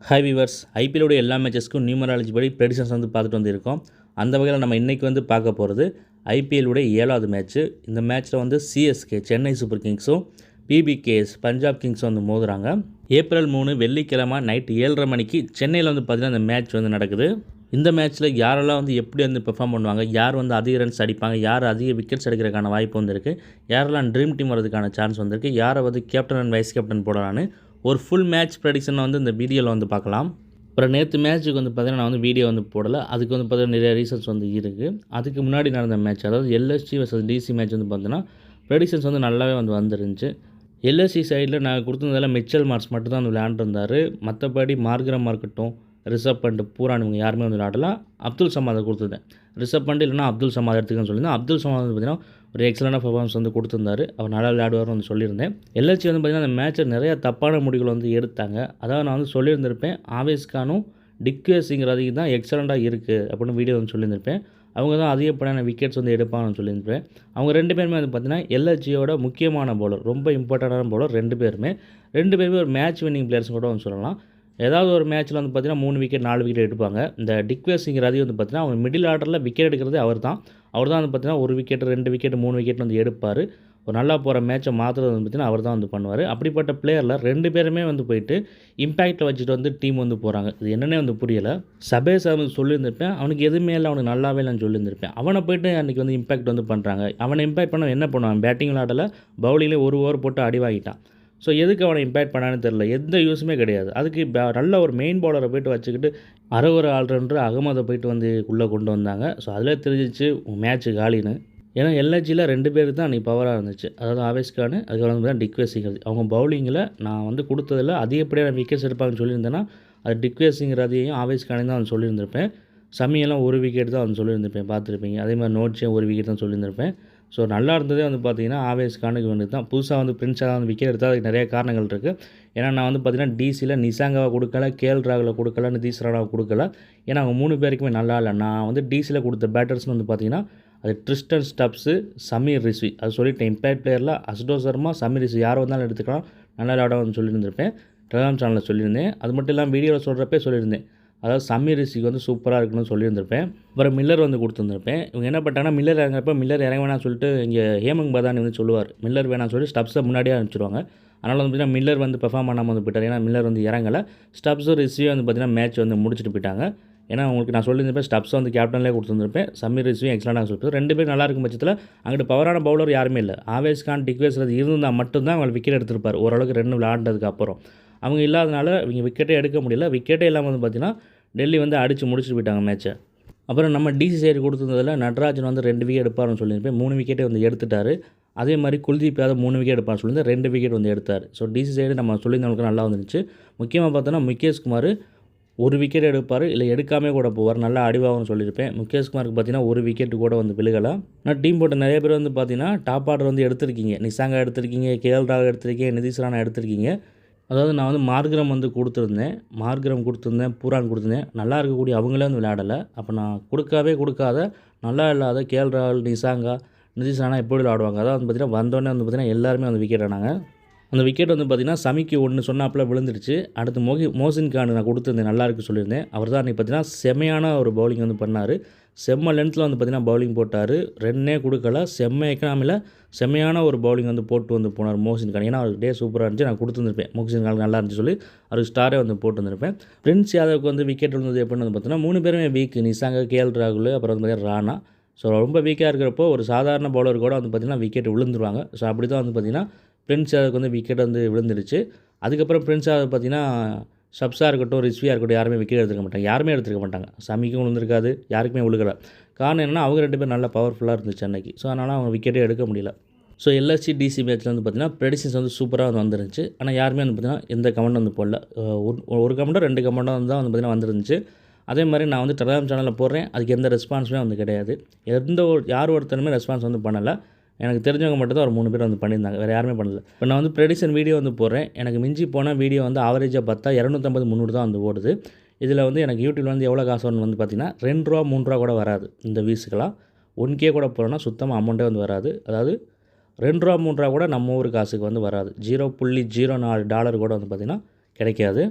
Hi viewers, ஐபிஎல்லோட எல்லா மேட்சஸ்க்கும் numerology படி predictions வந்து பார்த்துட்டு வந்துருக்கோம். அந்த வகையில் நம்ம இன்றைக்கி வந்து பார்க்க போகிறது ஐபிஎல்லுடைய 7வது மேட்ச்சு. இந்த மேட்ச்சில் வந்து சிஎஸ்கே சென்னை சூப்பர் கிங்ஸும் பிபிகேஎஸ் பஞ்சாப் கிங்ஸும் வந்து மோதுறாங்க. ஏப்ரல் 3 வெள்ளிக்கிழமை நைட் 7:30 மணிக்கு சென்னையில் வந்து பார்த்திங்கன்னா இந்த மேட்ச் வந்து நடக்குது. இந்த மேட்ச்சில் யாரெல்லாம் வந்து எப்படி வந்து பெர்ஃபார்ம் பண்ணுவாங்க, யார் வந்து அதிக ரன்ஸ் அடிப்பாங்க, யார் அதிக விக்கெட்ஸ் எடுக்கிறதுக்கான வாய்ப்பு வந்துருக்கு, யாரெல்லாம் ட்ரீம் டீம் வரதுக்கான சான்ஸ் வந்திருக்கு, யாரை வந்து கேப்டன் அண்ட் வைஸ் கேப்டன் போடலான்னு ஒரு ஃபுல் மேட்ச் ப்ரெடிக்ஷனை வந்து இந்த வீடியோவில் வந்து பார்க்கலாம். அப்புறம் நேற்று மேட்ச்சுக்கு வந்து பார்த்திங்கன்னா நான் வந்து வீடியோ வந்து போடலை. அதுக்கு வந்து பார்த்திங்கன்னா நிறைய ரீசன்ஸ் வந்து இருக்குது. அதுக்கு முன்னாடி நடந்த மேட்ச், அதாவது எல்எஸ்சி வர்சஸ் டிசி மேட்ச் வந்து பார்த்திங்கன்னா ப்ரெடிக்ஷன்ஸ் வந்து நல்லாவே வந்து வந்துருந்துச்சு. எல்எஸ்சி சைடில் நான் கொடுத்ததால மிச்சல் மார்க்ஸ் மட்டும் தான் வந்து விளையாண்டுருந்தார். மற்றபடி மார்க்ரமாக இருக்கட்டும், ரிஷப் பண்ட், பூரான் இவங்க யாருமே வந்து விளையாடலாம். அப்துல் சமாதை கொடுத்துருந்தேன். ரிஷப் பண்ட் இல்லைனா அப்துல் சமாத் எடுத்துக்கன்னு சொல்லியிருந்தேன். அப்துல் சமாத் வந்து பார்த்திங்கன்னா ஒரு எக்ஸலண்டாக பர்ஃபார்மன்ஸ் வந்து கொடுத்துருந்தாரு. அவர் நல்லா விளையாடுவார்னு வந்து சொல்லியிருந்தேன். எல்எஸ்சி வந்து பார்த்திங்கன்னா அந்த மேட்ச்சில் நிறையா தப்பான முடிவுகள் வந்து எடுத்தாங்க. அதாவது நான் வந்து சொல்லியிருந்திருப்பேன், ஆவேஸ் கானும் டிக்வேஸுங்கிறதுக்கு தான் எக்ஸலண்ட்டாக இருக்குது அப்படின்னு வீடியோ வந்து சொல்லியிருந்திருப்பேன். அவங்க தான் அதிகப்படியான விக்கெட்ஸ் வந்து எடுப்பாங்கன்னு சொல்லியிருந்திருப்பேன். அவங்க 2 பேருமே வந்து பார்த்திங்கன்னா எல்எஸ்சியோட முக்கியமான பவுலர், ரொம்ப இம்பார்ட்டண்டான பவுலர் 2 பேருமே ஒரு மேட்ச் வின்னிங் பிளேயர்ஸ் கூட வந்து சொல்லலாம். ஏதாவது ஒரு மேட்ச்சில் வந்து பார்த்திங்கன்னா 3 விக்கெட் 4 விக்கெட் எடுப்பாங்க. இந்த டிக்வேஸுங்கிறதே வந்து பார்த்திங்கன்னா அவங்க மிடில் ஆர்டரில் விக்கெட் எடுக்கிறதே அவர் தான் வந்து பார்த்திங்கன்னா 1 விக்கெட் 2 விக்கெட் 3 விக்கெட் வந்து எடுப்பார். ஒரு நல்லா போகிற மேட்சை மாற்றுறது வந்து பார்த்திங்கன்னா அவர் தான் வந்து பண்ணுவார். அப்படிப்பட்ட பிளேயரில் 2 பேருமே வந்து போயிட்டு இம்பேக்டை வச்சுட்டு வந்து டீம் வந்து போகிறாங்க. இது என்னென்னே வந்து புரியலை. சபேஸ் அவனுக்கு சொல்லியிருந்திருப்பேன், அவனுக்கு எதுவுமே இல்லை, அவனுக்கு நல்லாவே இல்லைன்னு சொல்லியிருந்திருப்பேன். அவனை போய்ட்டு அன்றைக்கி வந்து இம்பேக்ட் வந்து பண்ணுறாங்க. அவனை இம்பேக்ட் பண்ண என்ன பண்ணுவான், பேட்டிங் விளையாடலை, பவுலிங்லேயே ஒரு ஓவர் போட்டு அடி வாங்கிட்டான். ஸோ எதுக்கு அவனை இம்பேக்ட் பண்ணான்னு தெரில, எந்த யூஸுமே கிடையாது. அதுக்கு நல்ல ஒரு மெயின் பவுலரை போய்ட்டு வச்சுக்கிட்டு ஒரு ஆல்ரவுண்டர் அகமதை போய்ட்டு வந்து உள்ளே கொண்டு வந்தாங்க. ஸோ அதில் தெரிஞ்சிச்சு மேட்ச்சு காலின்னு. ஏன்னா எல்எஸ்சியில் 2 பேருக்கு தான் அன்றைக்கி பவராக இருந்துச்சு. அதாவது ஆவேஸ் கான், அதுக்கப்புறம் வந்து டிக்வேஸுங்கிறது. அவங்க பவுலிங்கில் நான் வந்து கொடுத்ததில் அதிகப்படியான விக்கெட்ஸ் எடுப்பாங்கன்னு சொல்லியிருந்தேன்னா அது டிக்வேஸுங்கிறதையும் ஆவேஸ் கானையும் தான் வந்து சொல்லியிருந்திருப்பேன். சமியெல்லாம் 1 விக்கெட் தான் வந்து சொல்லியிருந்திருப்பேன், பார்த்துருப்பீங்க. அதே மாதிரி நோட்ஸையும் 1 விக்கெட் தான் சொல்லியிருந்திருப்பேன். ஸோ நல்லா இருந்ததே வந்து பார்த்திங்கன்னா ஆவேஸ் கானுக்கு வந்து தான். புதுசாக வந்து பிரின்ஸாக வந்து விக்கெட் எடுத்தால் அதுக்கு நிறைய காரணங்கள் இருக்குது. ஏன்னா நான் வந்து பார்த்திங்கன்னா டிசியில் நிசாங்காவை கொடுக்கல, கேஎல் ராகுலை கொடுக்கல, நிதிஷ் ராணாவை கொடுக்கல. ஏன்னா அவங்க 3 பேருக்குமே நல்லா இல்லை. நான் வந்து டிசியில் கொடுத்த பேட்டர்ஸ்னு வந்து பார்த்திங்கன்னா அது ட்ரிஸ்டன் ஸ்டப்ஸு, சமீர் ரிஸ்வி. அது சொல்லிட்டேன். இம்பேக்ட் பிளேயரில் அஸ்டோ சர்மா, சமீர் ரிஸ்வி யார் வந்தாலும் எடுத்துக்கலாம், நல்லா விளையாடுவான்னு சொல்லியிருந்திருப்பேன். டெலிகிராம் சேனலில் சொல்லியிருந்தேன். அது மட்டும் இல்லாமல் வீடியோவில் சொல்கிறப்பே சொல்லியிருந்தேன், அதாவது சமீர் ரிஷிக்கு வந்து சூப்பராக இருக்குன்னு சொல்லியிருந்திருப்பேன். அப்புறம் மில்லர் வந்து கொடுத்துருந்துருப்பேன். இவங்க என்ன பண்ணிட்டாங்கன்னா மில்லர் இறங்குறப்ப மில்லர் இறங்க வேணாம்னு சொல்லிட்டு இங்கே ஹேமங் பதானி வந்து சொல்லுவார், மில்லர் வேணாம்னு சொல்லி ஸ்டப்ஸை முன்னாடியே அனுப்பிச்சிடுவாங்க. அதனால் வந்து பார்த்திங்கன்னா மில்லர் வந்து பெர்ஃபார்ம் பண்ணாமல் வந்து போயிட்டார். ஏன்னா மில்லர் வந்து இறங்கலை. ஸ்டப்ஸும் ரிஷியும் வந்து பார்த்திங்கன்னா மேட்ச் வந்து முடிச்சுட்டு போயிட்டாங்க. ஏன்னா உங்களுக்கு நான் சொல்லியிருந்தேன், ஸ்டப்ஸை வந்து கேப்டன்லேயே கொடுத்துருந்துருப்பேன். சமீர் ரிஷியும் எக்ஸலண்டாக சொல்லிட்டு 2 பேரும் நல்லா இருக்கும் பட்சத்தில் அங்கிட்டு பவரான பவுலர் யாருமே இல்லை. ஆவேஸ் கான், டிக்வேஸ் இருந்தால் மட்டும்தான் அவங்க விக்கெட் எடுத்திருப்பார் ஓரளவுக்கு 2 விளையாண்டதுக்கு அப்புறம். அவங்க இல்லாதனால இவங்க விக்கெட்டே எடுக்க முடியல. விக்கெட்டே இல்லாமல் வந்து பார்த்திங்கன்னா டெல்லி வந்து அடித்து முடிச்சுட்டு போயிட்டாங்க மேட்ச்சை. அப்புறம் நம்ம டிசி சைடு கொடுத்துருந்ததில் நட்ராஜன் வந்து 2 விக்கெட் எடுப்பார்னு சொல்லியிருப்பேன். 3 விக்கெட்டே வந்து எடுத்துட்டார். அதே மாதிரி குல்தீப் யாதவ் 3 விக்கெட் எடுப்பார்னு சொல்லியிருந்தேன். 2 விக்கெட் வந்து எடுத்தார். ஸோ டிசி சைடு நம்ம சொல்லியிருந்தவங்களுக்கு நல்லா வந்துருச்சு. முக்கியமாக பார்த்தோன்னா முகேஷ் குமார் 1 விக்கெட் எடுப்பார், இல்லை எடுக்காமே கூட போவார், நல்லா அடிவாகும்னு சொல்லியிருப்பேன். முகேஷ் குமாருக்கு பார்த்தீங்கன்னா 1 விக்கெட் கூட வந்து விழுகலாம். ஆனால் டீம் போட்ட நிறைய பேர் வந்து பார்த்தீங்கன்னா டாப் ஆர்டர் வந்து எடுத்திருக்கீங்க. நிசாங்கா எடுத்திருக்கீங்க, கேஎல் ராகுல் எடுத்திருக்கீங்க, நிதிஷ் ராணா எடுத்திருக்கீங்க. அதாவது நான் வந்து மார்க்ரம் வந்து கொடுத்துருந்தேன், பூரான் கொடுத்துருந்தேன். நல்லா இருக்கக்கூடிய அவங்களே வந்து விளையாடலை. அப்போ நான் கொடுக்காத நல்லா இல்லாத கேஎல் ராகுல், நிசாங்கா, நிதிஷ் ராணா எப்படி விளையாடுவாங்க? அதாவது வந்து பார்த்திங்கன்னா வந்தோடனே வந்து பார்த்திங்கன்னா எல்லாருமே வந்து விக்கெட் ஆனாங்க. அந்த விக்கெட் வந்து பார்த்திங்கன்னா சமிக்கு 1 சொன்னாப்பில் விழுந்துருச்சு. அடுத்து மோசின் கான் நான் கொடுத்துருந்தேன், நல்லா இருக்குது சொல்லியிருந்தேன். அவர் தான் அன்றைக்கி பார்த்திங்கன்னா செம்மையான ஒரு பவுலிங் வந்து பண்ணார். செம்ம லென்த்தில் வந்து பார்த்திங்கன்னா பவுலிங் போட்டார். ரன்னே கொடுக்கல, செம்ம எக்கனாமியில் செம்மையான ஒரு பவுலிங் வந்து போட்டு வந்து போனார் மோசின் கான். ஏன்னா அவருக்கு டே சூப்பராக இருந்துச்சு, நான் கொடுத்துருந்துருப்பேன். மோசின் கான் நல்லா இருந்துச்சு சொல்லி அவருக்கு ஸ்டாரே வந்து போட்டு வந்திருப்பேன். பிரின்ஸ் யாதவுக்கு வந்து விக்கெட் விழுந்தது எப்படின்னு வந்து பார்த்தீங்கன்னா 3 பேருமே வீக். நிசாங்க, கேஎல் ராகுல், அப்புறம் வந்து பார்த்திங்கன்னா ராணா. ஸோ ரொம்ப வீக்காக இருக்கிறப்போ ஒரு சாதாரண பவுலர் கூட வந்து பார்த்திங்கன்னா விக்கெட் விழுந்துருவாங்க. ஸோ அப்படி தான் வந்து பார்த்திங்கன்னா பிரின்ஸ் யாதவுக்கு வந்து விக்கெட் வந்து விழுந்துருச்சு. அதுக்கப்புறம் பிரின்ஸ் யாதவ் பார்த்திங்கன்னா ஸ்டப்ஸாக இருக்கட்டும், ரிஸ்வியாக இருக்கட்டும், யாருமே விக்கெட் எடுத்துருக்க மாட்டாங்க. சமிக்கும் விழுந்திருக்காது, யாருக்குமே விழுகலை. காரணம் என்னென்னா அவங்க 2 பேரும் நல்லா பவர்ஃபுல்லாக இருந்துச்சு அன்றைக்கி. ஸோ அதனால் அவங்க விக்கெட்டே எடுக்க முடியல. ஸோ எல்எஸ்சி டிசி மேட்ச்சில் வந்து பார்த்திங்கன்னா ப்ரெடிக்ஷன்ஸ் வந்து சூப்பராக வந்துருந்துச்சு. ஆனால் யாருமே வந்து பார்த்திங்கன்னா எந்த கமெண்ட் வந்து போடல. ஒரு கமெண்ட்டோ 2 கமெண்ட்டோ தான் வந்து பார்த்திங்கன்னா வந்துருந்துச்சு. அதே மாதிரி நான் வந்து டெலிகிராம் சேனலில் போடுறேன், அதுக்கு எந்த ரெஸ்பான்ஸுமே வந்து கிடையாது. யார் ஒருத்தருமே ரெஸ்பான்ஸ் வந்து பண்ணலை. எனக்கு தெரிஞ்சவங்க மட்டும் தான் ஒரு 3 பேர் வந்து பண்ணியிருந்தாங்க, வேறு யாருமே பண்ணல. இப்போ நான் வந்து ப்ரெடிக்ஷன் வீடியோ வந்து போடுறேன். எனக்கு மிஞ்சி போனால் வீடியோ வந்து ஆவரேஜாக பார்த்தா 250 300 தான் வந்து ஓடுது. இதில் வந்து எனக்கு யூடியூப்ல வந்து எவ்வளோ காசு வரணும்னு வந்து பார்த்திங்கன்னா ₹2 ₹3 கூட வராது. இந்த வியூஸுக்கெல்லாம் 1K கூட போகிறோன்னா சுத்தமாக அமௌண்ட்டே வந்து வராது. அதாவது ₹2 ₹3 கூட நம்ம ஊர் காசுக்கு வந்து வராது. $0.04 கூட வந்து பார்த்திங்கன்னா கிடைக்காது.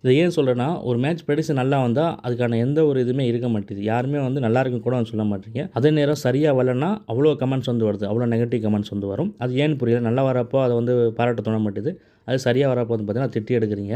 இதை ஏன் சொல்கிறேன்னா, ஒரு மேட்ச் ப்ரெடிக்ஷன் நல்லா வந்தால் அதுக்கான எந்த ஒரு இதுவுமே இருக்க மாட்டேது. யாருமே வந்து நல்லா இருக்குன்னு கூட சொல்ல மாட்டீங்க. அதே நேரம் சரியாக வரலன்னா அவ்வளோ கமெண்ட்ஸ் வந்து வருது. அவ்வளோ நெகட்டிவ் கமெண்ட்ஸ் வந்து வரும். அது ஏன்னு புரியல. நல்லா வரப்போ அதை வந்து பாராட்ட தோண மாட்டேது. அது சரியாக வரப்போ வந்து பார்த்தீங்கன்னா திட்டி எடுக்கிறீங்க.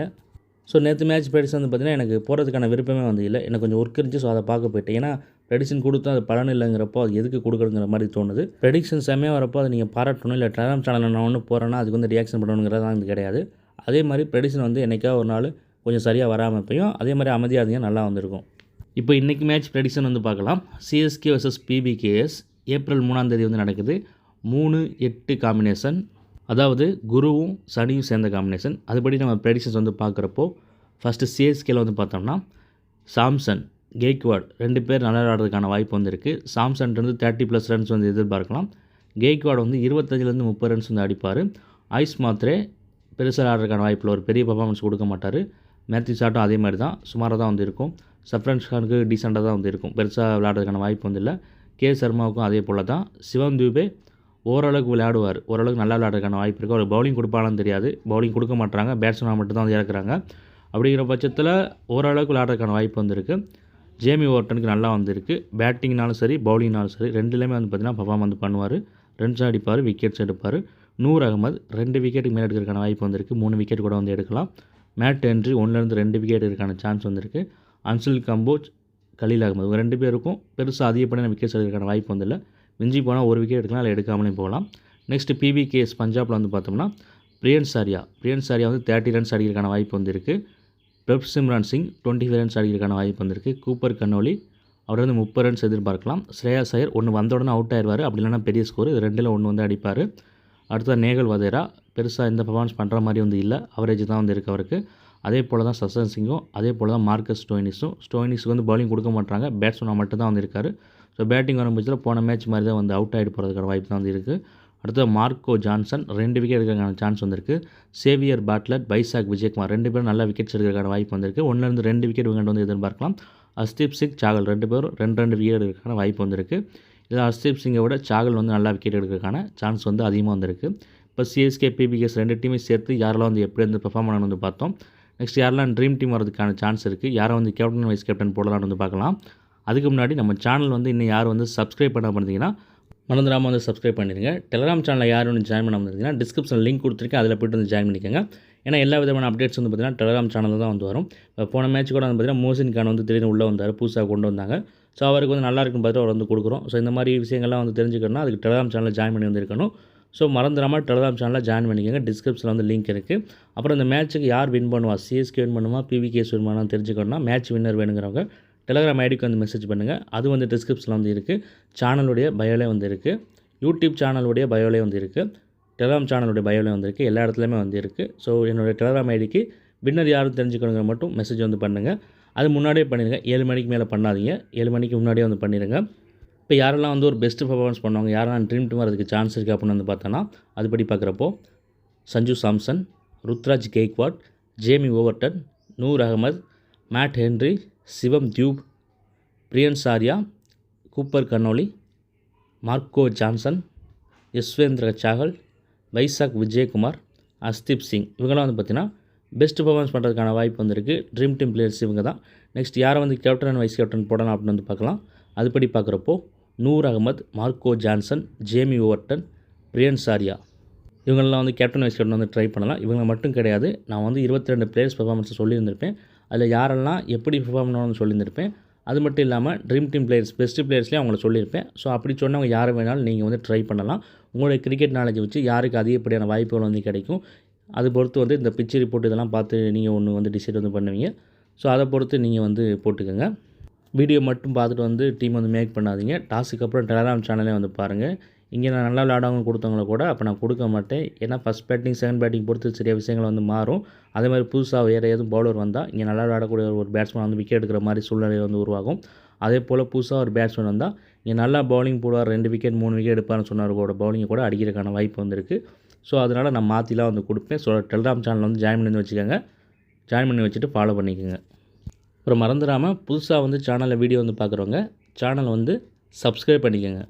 ஸோ நேற்று மேட்ச் ப்ரெடிக்ஷன் வந்து பார்த்தீங்கன்னா எனக்கு போகிறதுக்கான விருப்பமே வந்து இல்லை. எனக்கு கொஞ்சம் ஒர்க் இருந்துச்சு. ஸோ அதை பார்க்க போயிட்டேன். ஏன்னா ப்ரெடிக்ஷன் கொடுத்தா அது பலன் இல்லைங்கிறப்போ அது எதுக்கு கொடுக்குறதுங்கிற மாதிரி தோணுது. ப்ரெடிக்ஷன் செம்மையாக வரப்போ அதை நீங்கள் பாராட்டணும். இல்லை டெலகிராம் சேனலில் நான் ஒன்று போகிறேன்னா அதுக்கு வந்து ரியாக்ஷன் பண்ணணுங்கிறது வந்து கிடையாது. அதே மாதிரி ப்ரெடிக்ஷன் வந்து என்னைக்காவது ஒரு நாள் கொஞ்சம் சரியாக வராமல் இருப்பையும் அதே மாதிரி அமைதியாக இருந்தீங்க நல்லா வந்திருக்கும். இப்போ இன்றைக்கி மேட்ச் ப்ரெடிக்ஷன் வந்து பார்க்கலாம். சிஎஸ்கே vs பிபிகேஎஸ் ஏப்ரல் 3ஆம் தேதி வந்து நடக்குது. 3-8 காம்பினேஷன், அதாவது குருவும் சனியும் சேர்ந்த காம்பினேஷன். அதுபடி நம்ம ப்ரெடிக்ஷன்ஸ் வந்து பார்க்குறப்போ ஃபஸ்ட்டு சிஎஸ்கேல வந்து பார்த்தோம்னா சாம்சன், கெய்க்வாட் 2 பேர் நல்லா விளையாடுறதுக்கான வாய்ப்பு வந்து இருக்குது. சாம்சன்லேருந்து 30+ ரன்ஸ் வந்து எதிர்பார்க்கலாம். கெய்க்வாட் வந்து 25லேருந்து 30 ரன்ஸ் வந்து அடிப்பார். ஐஸ் மாத்திரே பெருசாக ஆடுறதுக்கான வாய்ப்பில் ஒரு பெரிய பர்ஃபார்மன்ஸ் கொடுக்க மாட்டார். மேத்யூ ஷாட்டும் அதே மாதிரி தான் சுமாராக தான் வந்து இருக்கும். சஃப்ரான்ஸ் கானுக்கு டீசெண்டாக தான் வந்து இருக்கும். பெருசாக விளையாடுறதுக்கான வாய்ப்பு வந்து இல்லை. கே சர்மாவுக்கும் அதே போல் தான். சிவம் தூபே ஓரளவுக்கு விளையாடுவார். ஓரளவுக்கு நல்லா விளையாடுறதுக்கான வாய்ப்பு இருக்குது. அவர் பவுலிங் கொடுப்பாலும் தெரியாது. பவுலிங் கொடுக்க மாட்டாங்க. பேட்ஸ்மேனாக மட்டும் தான் வந்து இறக்குறாங்க. அப்படிங்கிற பட்சத்தில் ஓரளவுக்கு விளையாடுறதுக்கான வாய்ப்பு வந்துருக்கு. ஜேமி ஓவர்டனுக்கு நல்லா வந்துருக்கு. பேட்டிங்னாலும் சரி பவுலிங்னாலும் சரி ரெண்டுலேயுமே வந்து பார்த்திங்கன்னா பர்ஃபார்ம் வந்து பண்ணுவார். ரன்ஸ் அடிப்பார், விக்கெட்ஸ் எடுப்பார். நூர் அகமது 2 விக்கெட்டுக்கு மேலே எடுக்கிறதுக்கான வாய்ப்பு வந்திருக்கு. 3 விக்கெட் கூட வந்து எடுக்கலாம். மேட் ஹென்ரி 1லேருந்து 2 விக்கெட் எடுக்கிறதுக்கான சான்ஸ் வந்திருக்கு. அன்சில் கம்போஜ், கலீல் அகமது இவங்க 2 பேருக்கும் பெருசாக அதிகப்படியான விக்கெட்ஸ் எடுக்கிறதுக்கான வாய்ப்பு வந்தில்லை. மிஞ்சி போனால் 1 விக்கெட் எடுக்கலாம், இல்லை எடுக்காமலேயும் போகலாம். நெக்ஸ்ட்டு பிபிகேஎஸ் பஞ்சாபில் வந்து பார்த்தோம்னா பிரியன் சாரியா வந்து 30 ரன்ஸ் அடிக்கிறதுக்கான வாய்ப்பு வந்திருக்கு. பிரப்சிம்ரான் சிங் 25 ரன்ஸ் அடிக்கிறதுக்கான வாய்ப்பு வந்திருக்கு. கூப்பர் கன்னோலி அவர் வந்து 30 ரன்ஸ் எதிர்பார்க்கலாம். ஸ்ரேயாஸ் ஐயர் ஒன்று வந்த உடனே அவுட் ஆயிடுவார். அப்படி இல்லைனா பெரிய ஸ்கோர், இது 2ல் 1 வந்து அடிப்பார். அடுத்தது நேகல் வதேரா பெருசாக எந்த பர்ஃபார்மன்ஸ் பண்ணுற மாதிரி வந்து இல்லை, அவரேஜ் தான் வந்து இருக்குது அவருக்கு. அதே போல் தான் சசன் சிங்கும், அதே போல் தான் மார்க்கஸ் ஸ்டோயினிஸுக்கு வந்து பவுலிங் கொடுக்க மாட்டாங்க. பேட்ஸ்மேனாக மட்டும் தான் வந்து இருக்கார். ஸோ பேட்டிங் வரும்போது போன மேட்ச் மாதிரி தான் வந்து அவுட் ஆகிட்டு போகிறதுக்கான வாய்ப்பு தான் வந்து இருக்குது. அடுத்தது மார்க்கோ ஜான்சன் 2 விக்கெட் எடுக்கிறதுக்கான சான்ஸ் வந்திருக்கு. சேவியர் பாட்லர், பைசாக் விஜயகுமார் 2 பேரும் நல்லா விக்கெட்ஸ் எடுக்கிறதுக்கான வாய்ப்பு வந்திருக்கு. 1லேருந்து 2 விக்கெட் விக்கெட் வந்து எதிர்பார்க்கலாம். ஹர்ஷ்தீப் சிங், சாகல் 2 பேரும் 2 விக்கெட் எடுக்கிறதுக்கான வாய்ப்பு வந்திருக்கு. இதில் ஹர்ஷ்தீப் சிங்கை விட சாகல் வந்து நல்லா விக்கெட் எடுக்கிறதுக்கான சான்ஸ் வந்து அதிகமாக வந்திருக்கு. இப்போ சிஎஸ்கே பிபிகேஎஸ் 2 டீமே சேர்த்து யாரெல்லாம் வந்து எப்படி வந்து பெர்ஃபார்ம் பண்ணணும்னு வந்து பார்த்தோம். நெக்ஸ்ட் யாரெல்லாம் ட்ரீம் டீம் வரதுக்கான சான்ஸ் இருக்குது, யாரை வந்து கேப்டன் வைஸ் கேப்டன் போடலாம்னு வந்து பார்க்கலாம். அதுக்கு முன்னாடி நம்ம சேனல் வந்து இன்னும் யார் வந்து சப்ஸ்கிரைப் பண்ண பண்ணிங்கன்னா மறந்துடாமல் வந்து சப்ஸ்கிரைப் பண்ணிடுங்க. டெலகிராம் சேனலில் யார் வந்து ஜாயின் பண்ண வந்திருந்தீங்கன்னா டிஸ்கிரிப்ஷனில் லிங்க் கொடுத்துருக்கேன், அதில் போய்ட்டு வந்து ஜாயின் பண்ணிக்கோங்க. ஏன்னா எல்லா விதமான அப்டேட்ஸ் வந்து பார்த்திங்கன்னா டெலகிராம் சேனலில் தான் வந்து வரும். இப்போ போன மேட்ச் கூட வந்து பார்த்திங்கன்னா மோசின் கான் வந்து திடீர்னு உள்ளே வந்தார், புதுசாக கொண்டு வந்தாங்க. ஸோ அவருக்கு வந்து நல்லா இருக்குன்னு பார்த்துட்டு அவர் வந்து கொடுக்குறோம். ஸோ இந்த மாதிரி விஷயங்கள்லாம் வந்து தெரிஞ்சுக்கணும்னா அதுக்கு டெலகிராம் சேனலில் ஜாயின் பண்ணி வந்திருக்கணும். ஸோ மறந்துடாமல் டெலகிராம் சேனலில் ஜாயின் பண்ணிக்கோங்க. டிஸ்கிரிப்ஷனில் வந்து லிங்க் இருக்குது. அப்புறம் இந்த மேட்ச்சுக்கு யார் வின் பண்ணுவா, சிஎஸ்கே வின் பண்ணுமா பிவிகேஎஸ் வின் பண்ணுவான்னு தெரிஞ்சுக்கணும்னா மேட்ச் வின்னர் வேணுங்கிறவங்க டெலகிராம் ஐடிக்கு வந்து மெசேஜ் பண்ணுங்கள். அது வந்து டிஸ்கிரிப்ஷனில் வந்து இருக்குது. சேனலுடைய பயோலே வந்து இருக்குது. யூடியூப் சேனலுடைய பயோலே வந்து இருக்குது. டெலகிராம் சேனலுடைய பயோலே வந்து இருக்குது. எல்லா இடத்துலையுமே வந்து இருக்குது. ஸோ என்னுடைய டெலகிராம் ஐடிக்கு வின்னர் யாரும் தெரிஞ்சுக்கணுங்கிற மட்டும் மெசேஜ் வந்து பண்ணுங்கள். அது முன்னாடியே பண்ணிடுங்க. 7 மணிக்கு மேலே பண்ணாதீங்க, 7 மணிக்கு முன்னாடியே வந்து பண்ணிடுங்க. இப்போ யாரெல்லாம் வந்து ஒரு பெஸ்ட்டு பர்ஃபார்மன்ஸ் பண்ணுவாங்க, யாரெல்லாம் ட்ரீம் டீம் வரதுக்கு சான்ஸ் இருக்குது அப்படின்னு வந்து பார்த்தோன்னா அதுபடி பார்க்குறப்போ Sanju Samson, Ruturaj Gaikwad, Jamie Overton, Noor Ahmad, Matt Henry, Shivam Dube, Priyansh Arya, Cooper Connolly, Marco Jansen, Yuzvendra Chahal, Vyshak Vijaykumar, Arshdeep Singh இவங்கெல்லாம் வந்து பார்த்திங்கன்னா பெஸ்ட் பர்ஃபார்மன்ஸ் பண்ணுறதுக்கான வாய்ப்பு வந்திருக்கு. ட்ரீம் டீம் பிளேயர்ஸ் இவங்க தான். நெக்ஸ்ட் யாரை வந்து கேப்டன் அண்ட் வைஸ் கேப்டன் போடலாம் அப்படின்னு வந்து பார்க்கலாம். அதுபடி பார்க்குறப்போ Noor Ahmad, Marco Jansen, Jamie Overton, Priyansh Arya இவங்கெல்லாம் வந்து கேப்டன் வைஸ் கேப்டன் வந்து ட்ரை பண்ணலாம். இவங்க மட்டும் கிடையாது, நான் வந்து 22 பிளேயர்ஸ் பர்ஃபார்மன்ஸை சொல்லியிருந்திருப்பேன். அதில் யாரெல்லாம் எப்படி பெர்ஃபார்ம் பண்ணணும்னு சொல்லியிருந்திருப்பேன். அது மட்டும் இல்லாமல் ட்ரீம் டீம் பிளேயர்ஸ் பெஸ்ட் பிளேயர்ஸ்லேயும் அவங்கள சொல்லியிருப்பேன். ஸோ அப்படி சொன்னவங்க யாரை வேணாலும் நீங்கள் வந்து ட்ரை பண்ணலாம். உங்களுடைய கிரிக்கெட் நாலேஜ் வச்சு யாருக்கு அதிகப்படியான வாய்ப்புகள் வந்து கிடைக்கும், அது பொறுத்து வந்து இந்த பிச் ரிப்போர்ட் இதெல்லாம் பார்த்து நீங்கள் ஒன்று வந்து டிசைட் வந்து பண்ணுவீங்க. ஸோ அதை பொறுத்து நீங்கள் வந்து போட்டுக்கோங்க. வீடியோ மட்டும் பார்த்துட்டு வந்து டீம் வந்து மேக் பண்ணாதீங்க. டாஸுக்கு அப்புறம் டெலகிராம் சேனலே வந்து பாருங்கள். இங்கே நான் நல்லா விளையாடவங்க கொடுத்தவங்கள கூட அப்போ நான் கொடுக்க மாட்டேன். ஏன்னா ஃபஸ்ட் பேட்டிங் செகண்ட் பேட்டிங் பொறுத்து சிறிய விஷயங்கள் வந்து மாறும். அதே மாதிரி புதுசாக வேறு எதுவும் பவுலர் வந்தால் இங்கே நல்லா விளையாடக்கூடிய ஒரு பேட்ஸ்மேன் வந்து விக்கெட் எடுக்கிற மாதிரி சூழ்நிலை வந்து உருவாகும். அதே போல் புதுசாக ஒரு பேட்ஸ்மேன் வந்தால் இங்கே நல்லா பவுலிங் போடுவார், 2 விக்கெட் 3 விக்கெட் எடுப்பார்னு சொன்னவரோட பவுலிங்கை கூட அடிக்கிறதுக்கான வாய்ப்பு வந்துருக்கு. ஸோ அதனால் நான் மாற்றிலாம் வந்து கொடுப்பேன். ஸோ டெலகிராம் சேனல் வந்து ஜாயின் பண்ணி வச்சுக்கோங்க. ஜாயின் பண்ணி வச்சுட்டு ஃபாலோ பண்ணிக்கோங்க. அப்புறம் மறந்துடாமல் புதுசாக வந்து சேனலில் வீடியோ வந்து பார்க்குறவங்க சேனலை வந்து சப்ஸ்கிரைப் பண்ணிக்கோங்க.